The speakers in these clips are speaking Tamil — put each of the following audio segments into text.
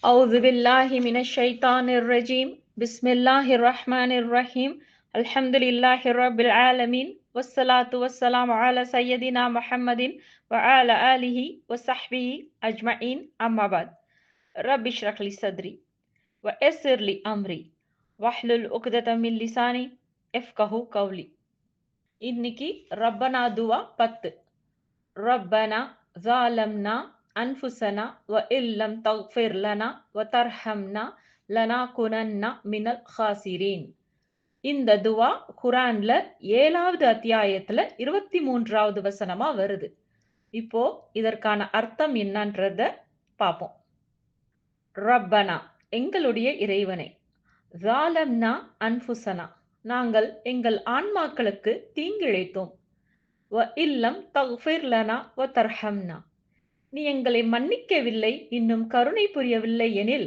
أعوذ بالله من الشيطان الرجيم بسم الله الرحمن الرحيم الحمد لله رب العالمين والصلاة والسلام على سيدنا محمد وعلى آله وصحبه أجمعين أما بعد رب اشرح لي صدري ويسر لي أمري واحلل عقدة من لساني يفقهوا قولي இன்னைக்கு ரப்பனா துவா 10 ரப்பனா ظالمنا أنفسنا وإن لم تغفر لنا وترحمنا لنكونن من الخاسرين. இந்த துவா குரான்ல 7வது அத்தியாயத்துல 23வது வசனமா வருது. இப்போ இதற்கான அர்த்தம் என்னன்றத பாப்போம். ரப்பனா எங்களுடைய இறைவனே, ஸாலம்னா அன்ஃபுஸனா நாங்கள் எங்கள் ஆன்மாக்களுக்கு தீங்கிழைத்தோம். வ இல்லம் தக்ஃபிர் லனா வ தர்ஹம்னா நீ எங்களை மன்னிக்கவில்லை, இன்னும் கருணை புரியவில்லை எனில்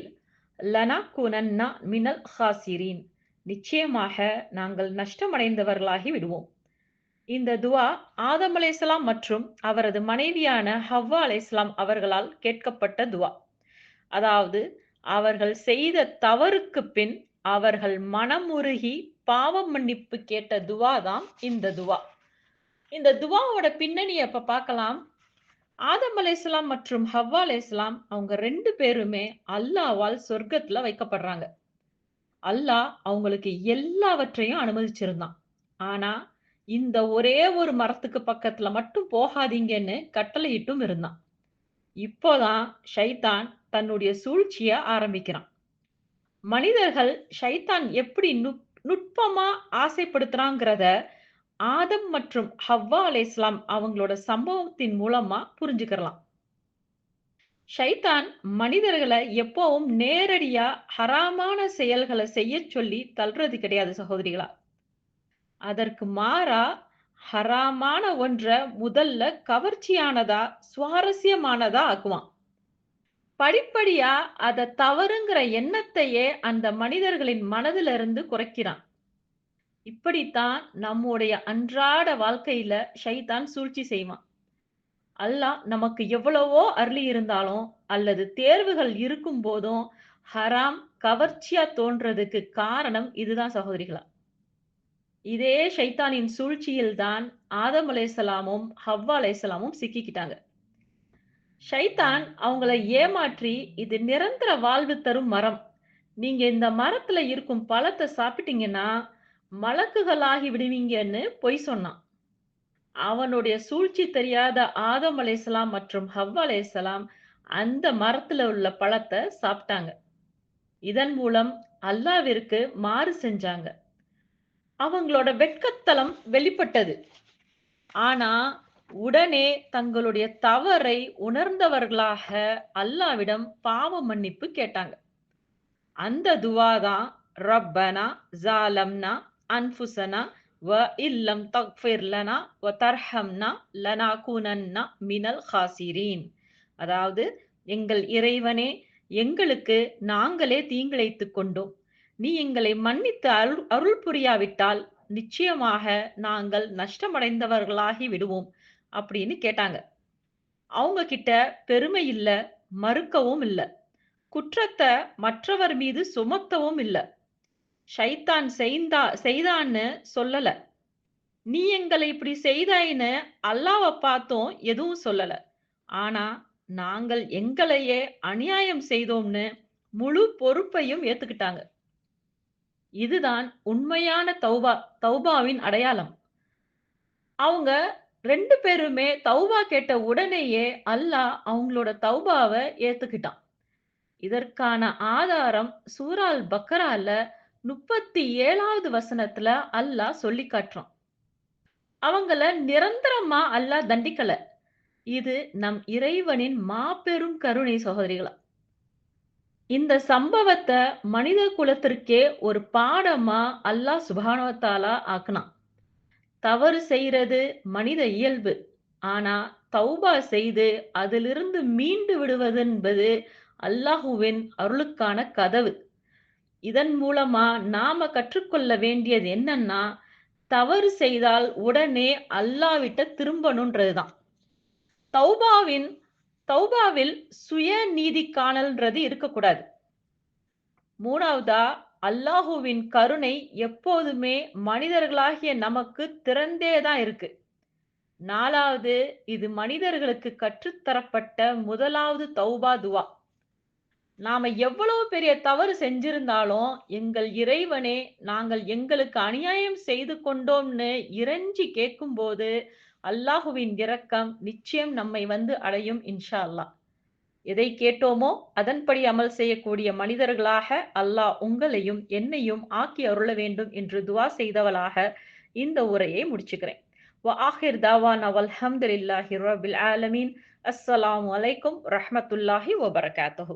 லனகுனன்னா மினல் ஹாசிரீன் நிச்சயமாக நாங்கள் நஷ்டமடைந்தவர்களாகி விடுவோம். இந்த துவா ஆதம் அலைஹிஸ்ஸலாம் மற்றும் அவரது மனைவியான ஹவ்வா அலைஹிஸ்ஸலாம் அவர்களால் கேட்கப்பட்ட துவா. அதாவது அவர்கள் செய்த தவறுக்கு பின் அவர்கள் மனமுருகி பாவ மன்னிப்பு கேட்ட துவா தான் இந்த துவா. இந்த துவாவோட பின்னணியை இப்ப பார்க்கலாம். ஆதம் அலைஹிஸ்ஸலாம் மற்றும் ஹவ்வா அலைஹிஸ்ஸலாம் அவங்க 2 பேருமே அல்லாஹ்வால் சொர்க்கத்துல வைக்கப்படுறாங்க. அல்லாஹ் அவங்களுக்கு எல்லாவற்றையும் அனுமதிச்சிருந்தான். ஆனா இந்த ஒரே ஒரு மரத்துக்கு பக்கத்துல மட்டும் போகாதீங்கன்னு கட்டளையிட்டும் இருந்தான். இப்போதான் ஷைத்தான் தன்னுடைய சூழ்ச்சிய ஆரம்பிக்கிறான். மனிதர்கள் ஷைத்தான் எப்படி நுட்பமா ஆசைப்படுத்துறாங்கிறத ஆதம் மற்றும் ஹவ்வா அலைஹிஸ்ஸலாம் அவங்களோட சம்பவத்தின் மூலமா புரிஞ்சுக்கலாம். ஷைத்தான் மனிதர்களை எப்பவும் நேரடியா ஹராமான செயல்களை செய்ய சொல்லி தள்ளுறது கிடையாது சகோதரிகளா. அதற்கு மாறா ஹராமான ஒன்ற முதல்ல கவர்ச்சியானதா சுவாரஸ்யமானதா ஆக்குவான். படிப்படியா அத தவறுங்கிற எண்ணத்தையே அந்த மனிதர்களின் மனதிலிருந்து குறைக்கிறான். இப்படித்தான் நம்முடைய அன்றாட வாழ்க்கையில ஷைத்தான் சூழ்ச்சி செய்வான். அல்லாஹ் நமக்கு எவ்வளவோ அருளி இருந்தாலும் அல்லது தேர்வுகள் இருக்கும் போதும் ஹராம் கவர்ச்சியா தோன்றதுக்கு காரணம் இதுதான் சகோதரிகளா. இதே ஷைத்தானின் சூழ்ச்சியில் தான் ஆதம் அலைஹிஸ்ஸலாமும் ஹவ்வா அலைஹிஸ்ஸலாமும் சிக்கிக்கிட்டாங்க. ஷைத்தான் அவங்கள ஏமாற்றி இது நிரந்தர வாழ்வு தரும் மரம், நீங்க இந்த மரத்துல இருக்கும் பழத்தை சாப்பிட்டீங்கன்னா மலக்குகளாகி விடுவீங்கன்னு பொய் சொன்னான். அவனுடைய சூழ்ச்சி தெரியாத ஆதம் அலைஹிஸ்ஸலாம் மற்றும் ஹவ்வா அலைஹிஸ்ஸலாம் அந்த மரத்துல உள்ள பழத்தை சாப்பிட்டாங்க. இதன் மூலம் அல்லாஹ்விற்கு மாறு செஞ்சாங்க. அவங்களோட வெட்கத்தலம் வெளிப்பட்டது. ஆனா உடனே தங்களுடைய தவறை உணர்ந்தவர்களாக அல்லாஹ்விடம் பாவ மன்னிப்பு கேட்டாங்க. அந்த துவா தான் ரப்பனா ஸாலம்னா அன்ஃபுஸனா வ இல்லம் தக்ஃபிர் லனா வ தர்ஹம்னா லனகுனன்னா மினல் ஹாசிரீன். அதாவது எங்கள் இறைவனே, எங்களுக்கு நாங்களே தீங்கிழைத்துக் கொண்டோம். நீ எங்களை மன்னித்து அருள் புரியாவிட்டால் நிச்சயமாக நாங்கள் நஷ்டமடைந்தவர்களாகி விடுவோம் அப்படின்னு கேட்டாங்க. அவங்க கிட்ட பெருமை இல்ல, மறுக்கவும் இல்ல, குற்றத்தை மற்றவர் மீது சுமத்தவும் இல்ல. ஷைத்தான் செய்தான்னு சொல்லல. நீ எங்களை இப்படி செய்தாயின்னு அல்லாஹ்வை பார்த்தும் எதுவும் சொல்லல. ஆனா நாங்கள் எங்களையே அநியாயம் செய்தோம்னு முழு பொறுப்பையும் ஏத்துக்கிட்டாங்க. இதுதான் உண்மையான தௌபாவின் அடையாளம். அவங்க 2 பேருமே தௌபா கேட்ட உடனேயே அல்லாஹ் அவங்களோட தௌபாவை ஏத்துக்கிட்டான். இதற்கான ஆதாரம் சூரா அல் பக்ரால 37வது வசனத்துல அல்லாஹ் சொல்லி காட்டுறான். அவங்கள நிரந்தரமா அல்லாஹ் தண்டிக்கல. இது நம் இறைவனின் மாபெரும் கருணை சகோதரிகளா. இந்த சம்பவத்தை மனித குலத்திற்கே ஒரு பாடமா அல்லாஹ் சுப்ஹானஹு வ தஆலா ஆக்குனான். தவறு செய்யறது மனித இயல்பு. ஆனா தௌபா செய்து அதிலிருந்து மீண்டு விடுவது என்பது அல்லாஹுவின் அருளுக்கான கதவு. இதன் மூலமா நாம கற்றுக்கொள்ள வேண்டியது என்னன்னா, தவறு செய்தால் உடனே அல்லாஹ்விட்ட திரும்பணும்ன்றதுதான். தௌபாவின் தௌபாவில் சுய நீதி காணல்ன்றது இருக்கக்கூடாது. 3வதா அல்லாஹுவின் கருணை எப்போதுமே மனிதர்களாகிய நமக்கு திறந்தே தான் இருக்கு. 4வது இது மனிதர்களுக்கு கற்றுத்தரப்பட்ட முதலாவது தௌபா துவா. நாம எவ்வளவு பெரிய தவறு செஞ்சிருந்தாலும், எங்கள் இறைவனே நாங்கள் எங்களுக்கு அநியாயம் செய்து கொண்டோம்னு இறைஞ்சி கேட்கும்போது, அல்லாஹுவின் இரக்கம் நிச்சயம் நம்மை வந்து அடையும் இன்ஷா அல்லாஹ். எதை கேட்டோமோ அதன்படி அமல் செய்யக்கூடிய மனிதர்களாக அல்லாஹ் உங்களையும் என்னையும் ஆக்கி அருள வேண்டும் என்று துவா செய்தவளாக இந்த உரையை முடிச்சுக்கிறேன். وآخر دعوانا والحمد لله رب العالمين. السلام عليكم ورحمة الله وبركاته.